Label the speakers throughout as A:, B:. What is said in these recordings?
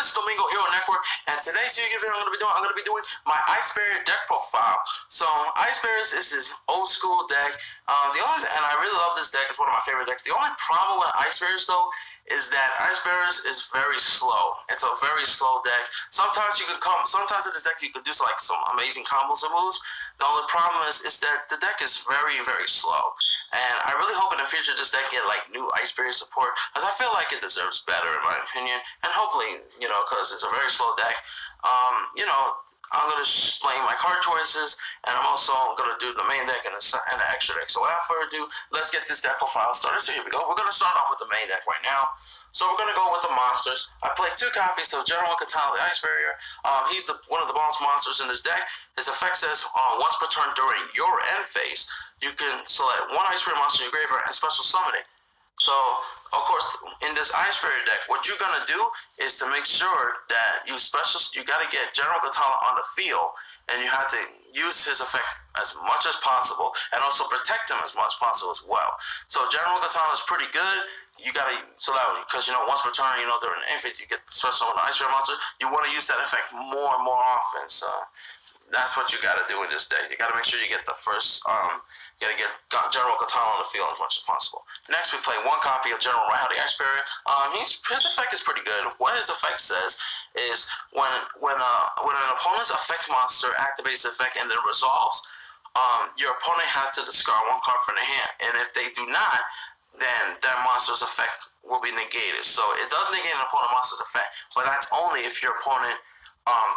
A: this is Domingo Hero Network, and today's YouTube video I'm going to be doing my Ice Barrier deck profile. So Ice Barriers is this old school deck. And I really love this deck. It's one of my favorite decks. The only problem with Ice Barriers though is that Ice Barriers is very slow. It's a very slow deck. Sometimes in this deck you could do like some amazing combos and moves. The only problem is that the deck is very, very slow. And I really hope in the future this deck get like new Ice Barrier support, because I feel like it deserves better in my opinion. And hopefully, because it's a very slow deck, I'm going to explain my card choices, and I'm also going to do the main deck and the extra deck. So without further ado, let's get this deck profile started. So here we go. We're going to start off with the main deck right now. So we're going to go with the monsters. I played 2 copies of General Katana, the Ice Barrier. He's one of the boss monsters in this deck. His effect says, once per turn during your end phase, you can select 1 Ice Barrier monster in your graveyard and special summon it. So, of course, in this Ice Barrier deck, what you're going to do is to make sure that you got to get General Katana on the field, and you have to use his effect as much as possible, and also protect him as much as possible as well. So General Katana is pretty good. You gotta, because once per turn, during an infant, you get special on the Ice Barrier monster. You want to use that effect more and more often. So that's what you gotta do in this deck. You gotta make sure you get the first, you gotta get General Katana on the field as much as possible. Next, we play 1 copy of General Raiho, the Ice Barrier. His effect is pretty good. What his effect says is when an opponent's effect monster activates the effect and then resolves, your opponent has to discard 1 card from their hand, and if they do not, then that monster's effect will be negated. So it does negate an opponent monster's effect, but that's only if your opponent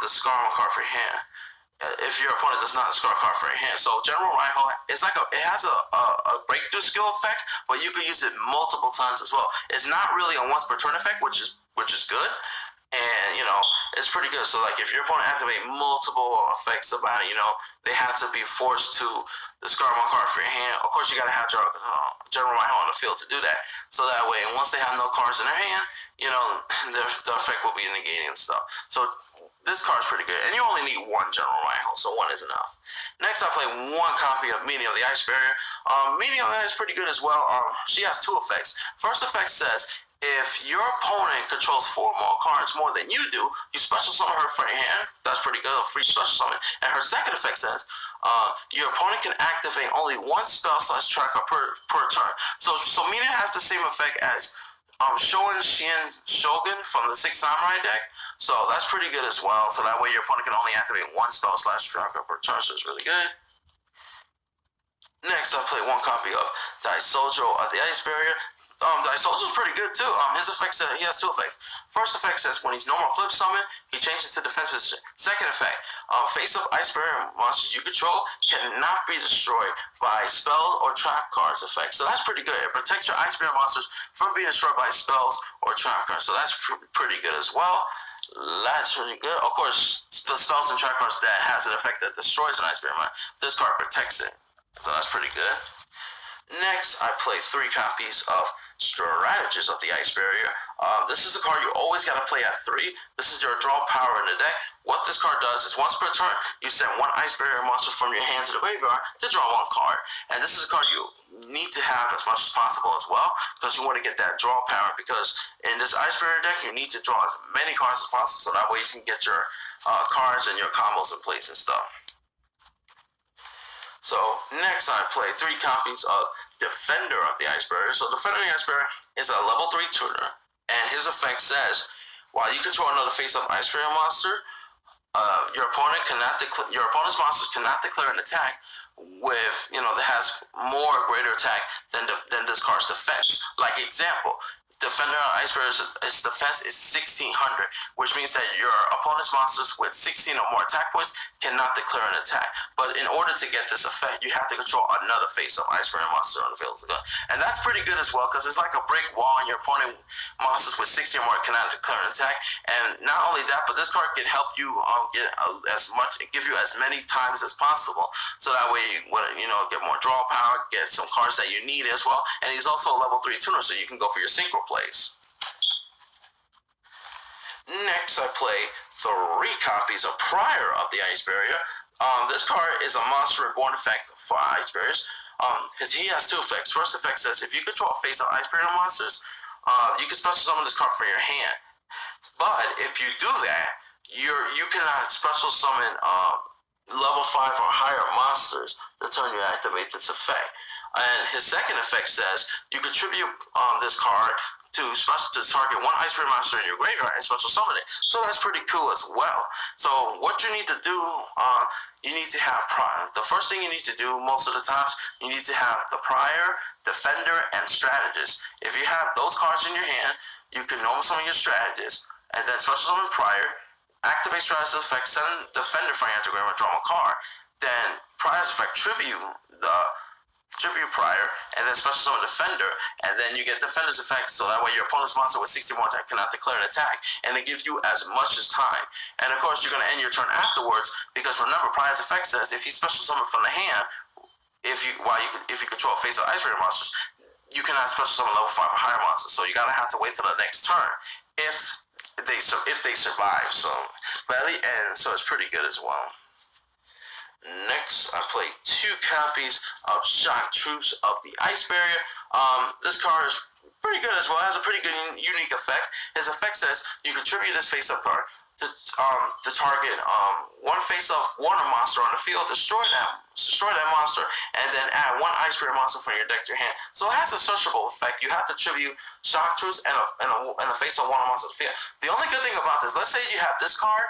A: discard 1 card from your hand. If your opponent does not discard a card from your hand. So General Raiho, it has a breakthrough skill effect, but you can use it multiple times as well. It's not really a once per turn effect, which is good. And it's pretty good. So like if your opponent activates multiple effects about it, they have to be forced to discard 1 card from your hand. Of course, you gotta have General Raiho on the field to do that. So that way, and once they have no cards in their hand, the effect will be negating and stuff. So this card's pretty good, and you only need 1 General Raiho, so 1 is enough. Next, I play 1 copy of Meanie of the Ice Barrier. Meanie of the Ice is pretty good as well. She has 2 effects. First effect says, if your opponent controls 4 more cards more than you do, you special summon her from your hand. That's pretty good, a free special summon. And her second effect says, your opponent can activate only 1 spell/tracker per turn. So Meanie has the same effect as Shogun Shogun from the 6 Samurai deck. So that's pretty good as well. So that way your opponent can only activate 1 spell/tracker per turn, so it's really good. Next, I play 1 copy of Daisojo of the Ice Barrier. Daisojo's pretty good too. His effect says he has 2 effects. First effect says when he's normal flip summon, he changes to defense position. Second effect, face-up Ice Barrier monsters you control cannot be destroyed by spells or trap cards effect. So that's pretty good. It protects your Ice Barrier monsters from being destroyed by spells or trap cards. So that's pretty good as well. That's really good. Of course, the spells and trap cards that has an effect that destroys an Ice Barrier monster, this card protects it. So that's pretty good. Next, I play 3 copies of Strategies of the Ice Barrier. This is a card you always gotta play at 3. This is your draw power in the deck. What this card does is once per turn, you send 1 Ice Barrier monster from your hand to the graveyard to draw 1 card. And this is a card you need to have as much as possible as well, because you want to get that draw power, because in this Ice Barrier deck, you need to draw as many cards as possible, so that way you can get your cards and your combos in place and stuff. So next I play 3 copies of Defender of the Ice Barrier. So Defender of the Ice Barrier is a level 3 tuner, and his effect says, while you control another face-up Ice Barrier monster, your opponent's monsters cannot declare an attack with that has greater attack than this card's defense. Like example, Defender of Ice Barrier, its defense is 1600, which means that your opponent's monsters with 16 or more attack points cannot declare an attack. But in order to get this effect, you have to control another face-up Ice Barrier monster on the field. And that's pretty good as well, because it's like a brick wall, and your opponent monsters with 16 or more cannot declare an attack. And not only that, but this card can help you give you as many times as possible. So that way you get more draw power, get some cards that you need as well. And he's also a level 3 tuner, so you can go for your synchro plays. Next, I play 3 copies of Prior of the Ice Barrier. This card is a monster reborn effect for Ice Barriers. He has 2 effects. First effect says if you control face-up Ice Barrier monsters, you can special summon this card from your hand. But if you do that, you cannot special summon level 5 or higher monsters to turn you activate this effect. And his second effect says you contribute this card to target one Ice Spirit monster in your graveyard and special summon it. So that's pretty cool as well. So what you need to do, you need to have prior. The first thing you need to do most of the times, you need to have the prior, defender, and strategist. If you have those cards in your hand, you can normal summon your strategist, and then special summon prior, activate strategist effect, send defender from your graveyard, draw a card. Then prior's effect tribute prior, and then special summon defender, and then you get defender's effect, so that way your opponent's monster with 60 more attack cannot declare an attack, and it gives you as much as time. And of course, you're going to end your turn afterwards, because remember, prior's effect says if you special summon from the hand, if you control a face of Ice Spirit monsters, you cannot special summon level 5 or higher monsters, so you gotta have to wait till the next turn if they survive. So, so it's pretty good as well. Next, I play 2 copies of Shock Troops of the Ice Barrier. This card is pretty good as well. It has a pretty good unique effect. His effect says you contribute this face-up card to target one face-up water monster on the field, destroy that monster, and then add 1 Ice Spirit monster from your deck to your hand. So it has a searchable effect. You have to tribute Shock Troops and a face-up water monster to the field. The only good thing about this, let's say you have this card,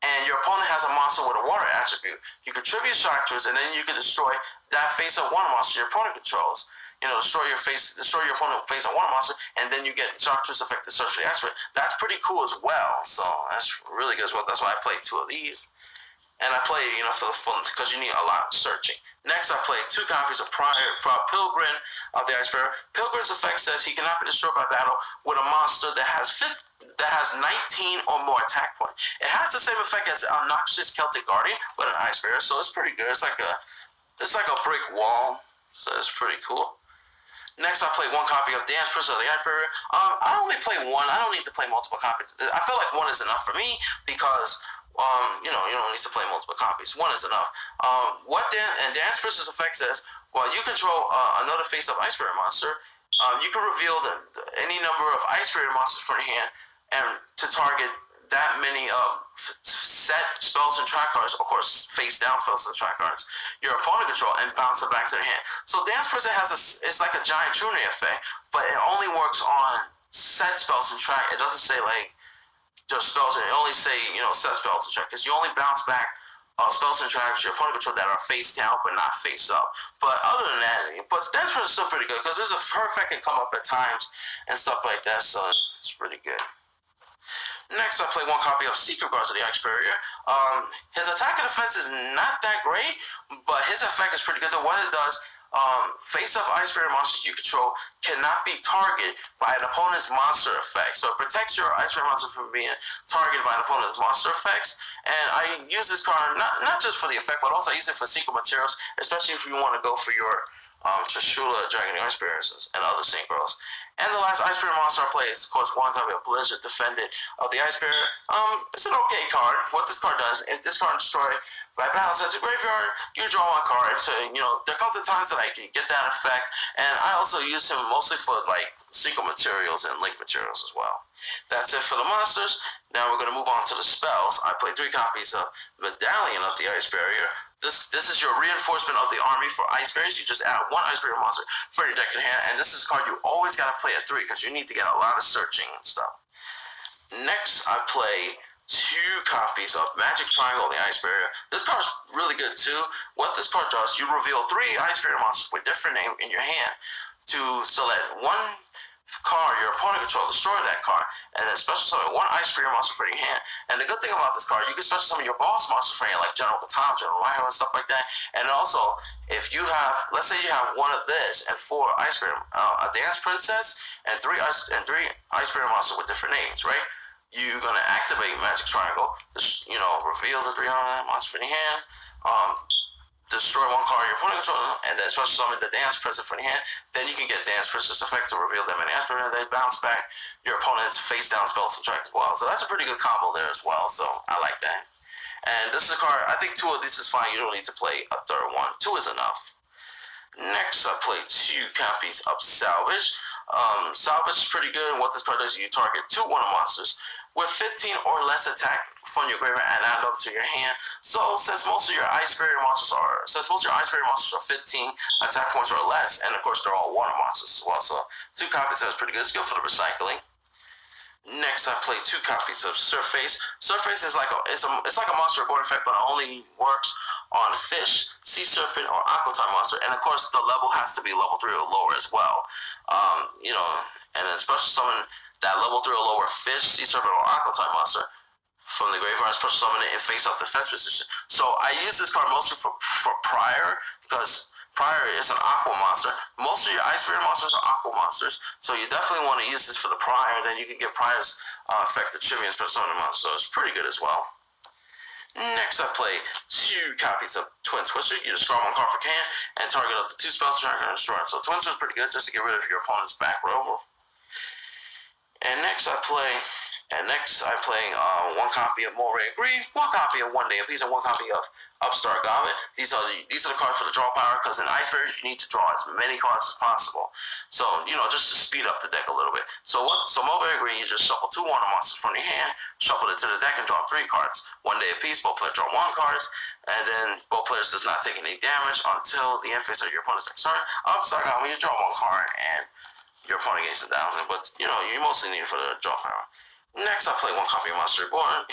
A: and your opponent has a monster with a water attribute. You contribute Shock Troops, and then you can destroy that face-up water monster your opponent controls. Destroy your opponent face-up water monster, and then you get Shock Troops effect to search for the expert. That's pretty cool as well. So that's really good as well. That's why I played 2 of these, and I play for the fun because you need a lot of searching. Next, I play 2 copies of Pilgrim of the Ice Bearer. Pilgrim's effect says he cannot be destroyed by battle with a monster that has 19 or more attack points. It has the same effect as Obnoxious Celtic Guardian with an Ice Bearer, so it's pretty good. It's like a brick wall, so it's pretty cool. Next, I play 1 copy of Dance Princess of the Ice Bearer. I only play 1. I don't need to play multiple copies. I feel like 1 is enough for me because you don't need to play multiple copies. 1 is enough. Dance Princess effect says, while you control another face-up Ice Spirit monster, you can reveal any number of Ice Spirit monsters from your hand and to target that many set spells and track cards, of course, face-down spells and track cards, your opponent control, and bounce it back to their hand. So Dance Princess it's like a giant Truney effect, but it only works on set spells and track. It doesn't say like just spells, and it only say set spells and track, because you only bounce back spells and tracks your opponent control that are face down but not face up. But other than that, Dance Princess is still pretty good because her effect can come up at times and stuff like that, so it's pretty good. Next, I play 1 copy of Synchros of the Ice Barrier. His attack and defense is not that great, but his effect is pretty good. What it does, face-up Ice Barrier monsters you control cannot be targeted by an opponent's monster effect. So it protects your Ice Barrier monster from being targeted by an opponent's monster effects. And I use this card not just for the effect, but also I use it for secret materials, especially if you want to go for your Trishula, Dragon Ice Barriers, and other Synchros. And the last Ice Spirit monster I play is, of course, 1 copy of Blizzard Defended of the Ice Spirit. It's an okay card. What this card does, if this card is destroyed by battle set to graveyard, you draw 1 card. So, there comes a times that I can get that effect. And I also use him mostly for, like, secret materials and link materials as well. That's it for the monsters. Now we're going to move on to the spells. I play 3 copies of Medallion of the Ice Barrier. This is your reinforcement of the army for Ice Barriers. You just add 1 Ice Barrier monster for your deck in hand, and this is a card you always got to play at 3 because you need to get a lot of searching and stuff. Next, I play 2 copies of Magic Triangle of the Ice Barrier. This card's really good too. What this card does, you reveal 3 Ice Barrier monsters with different names in your hand to select 1 card your opponent control, destroy that card, and then special summon 1 Ice Spirit monster for your hand. And the good thing about this card, you can special summon your boss monster for your hand, like General Baton, General Rhino, and stuff like that. And also, if you have, let's say you have 1 of this and 4 Ice Spirit, a Dance Princess, and 3 Ice Spirit monster with different names, right? You're gonna activate Magic Triangle, reveal the 3 monsters in your hand, destroy 1 card your opponent control, and then special summon the Dance Princess from your hand. Then you can get Dance Princess effect to reveal them in the Ice Spirit, and then bounce back your opponent's face down spells and track as well. So that's a pretty good combo there as well. So I like that. And this is a card, I think 2 of these is fine. You don't need to play a 3rd one. 2 is enough. Next, I play 2 copies of Salvage. Salvage is pretty good. What this card does, you target 2 Wonder monsters with 15 or less attack from your graveyard and add them to your hand. So since most of your Ice Barrier monsters are 15 attack points or less, and of course they're all water monsters as well. So 2 copies of that is pretty good. It's good for the recycling. Next, I play 2 copies of Surface. Surface is like it's like a monster board effect, but it only works on fish, sea serpent, or aqua type monster. And of course, the level has to be level 3 or lower as well. And then special summon that level 3 or lower fish, sea serpent, or aqua type monster from the graveyard. Special summon it in face-up defense position. So I use this card mostly for Prior, because Prior is an aqua monster. Most of your Ice Barrier monsters are aqua monsters, so you definitely want to use this for the Prior. Then you can get Prior's effect the Trivia Special Summon monster, so it's pretty good as well. Next, I play 2 copies of Twin Twister. You discard 1 card for can and target up to 2 spells to track and destroy it. So Twin Twister is pretty good just to get rid of your opponent's back row. And next, I play 1 copy of Moray Grief, 1 copy of One Day of Peace, and 1 copy of Upstart Goblet. These are the cards for the draw power, because in Ice Barriers you need to draw as many cards as possible. So, just to speed up the deck a little bit. So Mulberry Green, you just shuffle 2 water monsters from your hand, shuffle it to the deck, and draw 3 cards. One Day of Peace, both players draw 1 card, and then both players does not take any damage until the end phase of your opponent's next turn. Upstart Goblet, you draw 1 card, and your opponent gains 1,000, but, you mostly need it for the draw power. Next, I play 1 copy of Monster Reborn.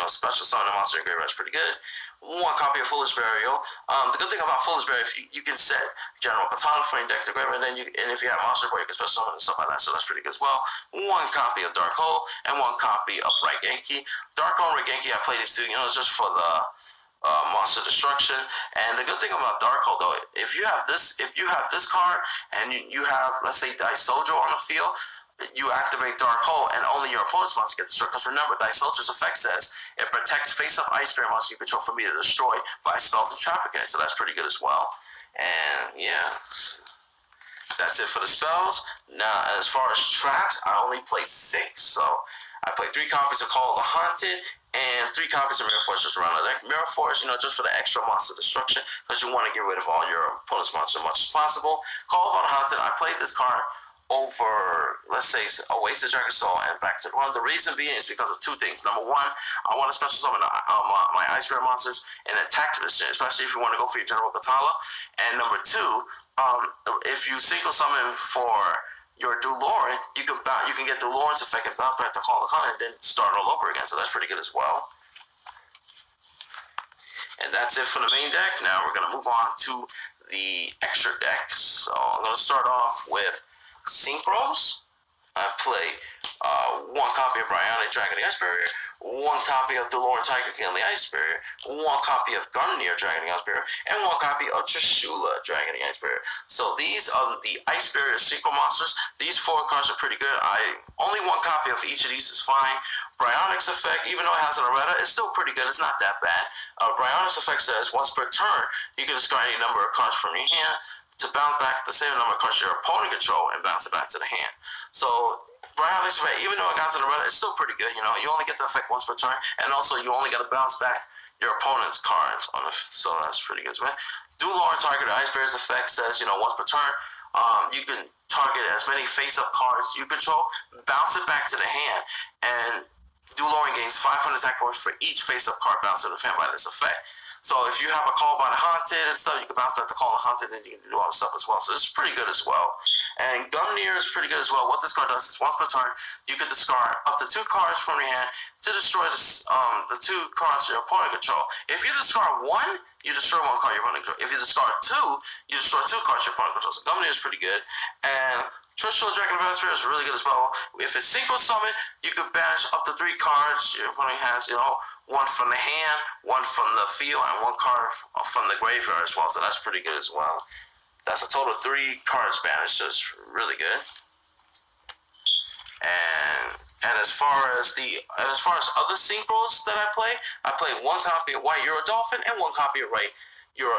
A: Special summon a monster in graveyard is pretty good. 1 copy of Foolish Burial. The good thing about Foolish Burial, you can set General Katana for your deck to graveyard, and if you have Monster Reborn, you can special summon and stuff like that, so that's pretty good as well. 1 copy of Dark Hole, and 1 copy of Right Genki. Dark Hole and Right Genki, I play these 2, just for the monster destruction. And the good thing about Dark Hole, though, if you have this card, and you have, let's say, Daisojo on the field, you activate Dark Hole, and only your opponent's monster gets destroyed. Because remember, Daisojo's effect says it protects face-up Ice Barrier monster you control from being destroyed by spells and trap against. So that's pretty good as well. And yeah, that's it for the spells. Now, as far as traps, I only play 6. So I play 3 copies of Call of the Haunted and 3 copies of Mirror Force just around the deck. Mirror Force, just for the extra monster destruction, because you want to get rid of all your opponent's monsters as much as possible. Call of the Haunted, I played this card over, let's say, a Wasted Dragon Soul and Back to the Run. The reason being is because of 2 things. Number 1, I want to special summon my Ice Barrier monsters in attack position, especially if you want to go for your General Katala. And number 2, if you Synchro summon for your Duloran, you can get Duloran's effect and bounce back to Call of Hunt and then start all over again. So that's pretty good as well. And that's it for the main deck. Now we're gonna move on to the extra decks. So I'm gonna start off with Synchros. I play 1 copy of Bionic Dragon the Ice Barrier, 1 copy of Duloran Tiger King the Ice Barrier, 1 copy of Gungnir Dragon the Ice Barrier, and 1 copy of Trishula Dragon the Ice Barrier. So these are the Ice Barrier Synchro monsters. These 4 cards are pretty good. Only 1 copy of each of these is fine. Bryonic's effect, even though it has an errata, it's still pretty good. It's not that bad. Bryonic's effect says once per turn, you can discard any number of cards from your hand to bounce back the same number of cards your opponent control and bounce it back to the hand. So Bryonic's effect, even though it got to the errata, it's still pretty good. You only get the effect once per turn, and also you only got to bounce back your opponent's cards on it. So that's pretty good as well. Duloran target Ice Barrier's effect says, once per turn, you can target as many face-up cards you control, bounce it back to the hand, and Duloran gains 500 attack points for each face-up card bounced to the hand by this effect. So if you have a Call by the Haunted and stuff, you can bounce back the Call of the Haunted and you can do all the stuff as well. So it's pretty good as well. And Gungnir is pretty good as well. What this card does is once per turn, you can discard up to 2 cards from your hand to destroy the 2 cards your opponent control. If you discard 1, you destroy 1 card your opponent control. If you discard 2, you destroy 2 cards your opponent control. So Gungnir is pretty good. And Trishula Dragon of Ice Barrier is really good as well. If it's Synchro Summon, you can banish up to 3 cards. Your opponent has, 1 from the hand, 1 from the field, and 1 card from the graveyard as well. So that's pretty good as well. That's a total of 3 cards banished. So it's really good. And as far as other Synchros that I play 1 copy of White Euro Dolphin and 1 copy of your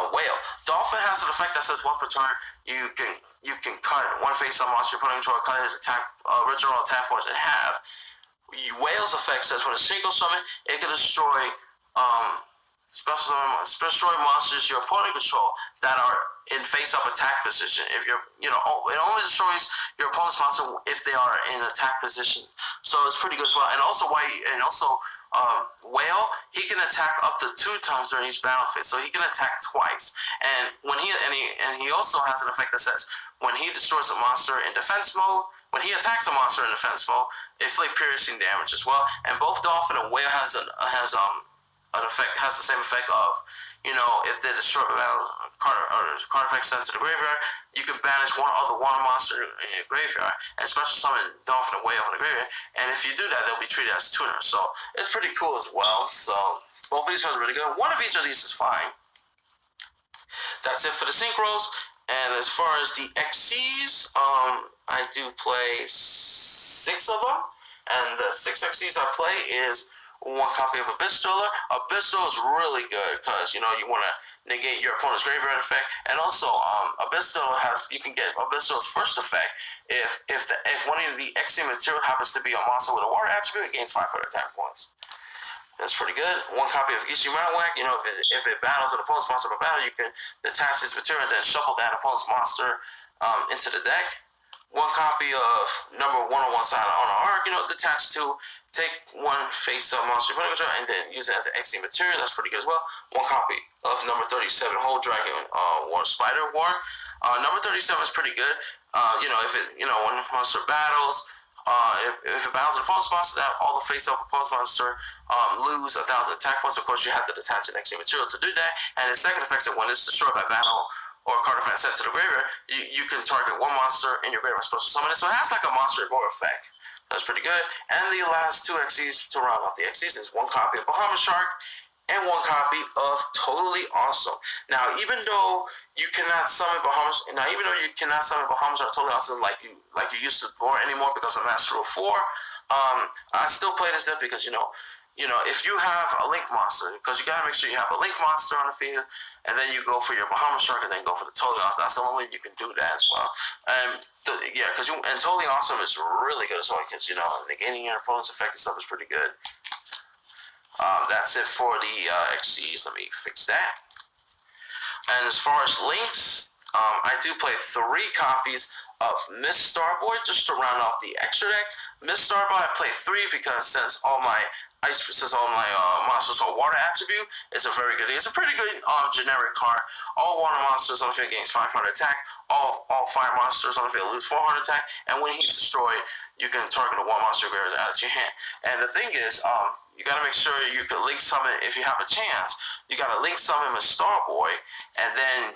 A: Whale. Dolphin has an effect that says once per turn you can cut 1 face-up monster your opponent control, cut his original attack points in half. Whale's effect says when a Synchro summon, it can destroy Special monsters your opponent control that are in face-up attack position. If you're, it only destroys your opponent's monster if they are in attack position. So it's pretty good as well. And also, Whale, he can attack up to 2 times during each battle phase, so he can attack twice. And when he also has an effect that says when he destroys a monster in defense mode, when he attacks a monster in defense mode, it inflicts piercing damage as well. And both Dolphin and Whale has the same effect of, if they destroy card effect sent to the graveyard, you can banish one monster in your graveyard and special summon Dolphin and Whale from the graveyard. And if you do that, they'll be treated as tuners. So it's pretty cool as well. So both of these cards are really good. One of each of these is fine. That's it for the Synchros. And as far as the XCs, I do play 6 of them. And the 6 XCs I play is 1 copy of Abyss Driller. Abyss Driller is really good because you want to negate your opponent's graveyard effect, and also Abyss Driller you can get Abyss Driller's first effect if one of the XC material happens to be a monster with a water attribute, it gains 500 attack points. That's pretty good. 1 copy of Ichi Mountwack. If it battles an opponent's monster per battle, you can detach its material and then shuffle that opponent's monster into the deck. 1 copy of number 1 on one side on an arc. Detach 2. Take 1 face-up monster control and then use it as an XC material. That's pretty good as well. 1 copy of number 37, Whole Dragon War Spider War. Number 37 is pretty good. When the monster battles, if it battles an opponent's monster, that all the face-up opponent's monster lose 1,000 attack points. Of course, you have to detach an XC material to do that. And the second effect is that when it's destroyed by battle or a card effect sent to the graveyard, you can target 1 monster in your graveyard special summon it. So it has like a monster gore effect. That's pretty good. And the last 2 XCs to round off the XCs is 1 copy of Bahamut Shark and 1 copy of Totally Awesome. Now, even though you cannot summon Bahamut Shark Totally Awesome like you used to anymore because of Master Rule 4, I still play this deck because if you have a Link monster, because you gotta make sure you have a Link monster on the field, and then you go for your Bahamut Shark, and then go for the Totally Awesome. That's the only way you can do that as well. And Totally Awesome is really good as well, because negating your opponent's effect and stuff is pretty good. That's it for the XCs. Let me fix that. And as far as links, I do play 3 copies of Miss Starboy just to round off the extra deck. Miss Starboy I play 3 because since all my monsters on water attribute, it's a very good. It's a pretty good generic card. All water monsters on the field gains 500 attack. All fire monsters on the field lose 400 attack. And when he's destroyed, you can target a 1 monster graveyard out of your hand. And the thing is, you gotta make sure you can link summon if you have a chance. You gotta link summon with Starboy, and then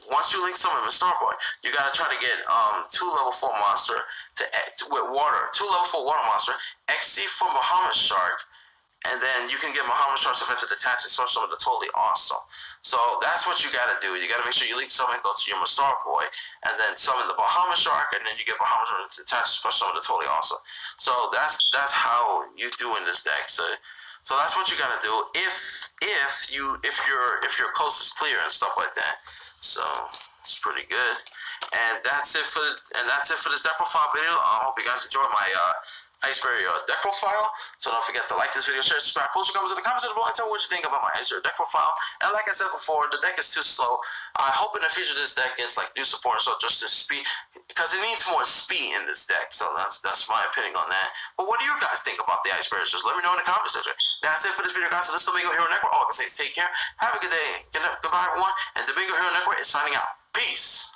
A: once you link summon with Starboy, you gotta try to get 2 level 4 monster with water, 2 level 4 water monster, XC from Bahamut Shark, and then you can get Bahamut Shark's effect to detach and special summon the Totally Awesome. So that's what you gotta do. You gotta make sure you link summon, go to your Starboy, and then summon the Bahamut Shark, and then you get Bahamut Shark to detach and special summon the Totally Awesome. So that's how you do in this deck. So that's what you gotta do if your coast is clear and stuff like that. So it's pretty good. And that's it for this deck profile video. I hope you guys enjoyed my Iceberry deck profile. So don't forget to like this video, share, subscribe, post your comments in the comments below, and tell me what you think about my Iceberry deck profile. And like I said before, the deck is too slow. I hope in the future this deck gets like new support, so just to speed, because it needs more speed in this deck. So that's my opinion on that. But what do you guys think about the Iceberries? Just let me know in the comments section. That's it for this video, guys. So this is Domingo Hero Network. All I can say is take care. Have a good day. Goodbye, everyone. And Domingo Hero Network is signing out. Peace.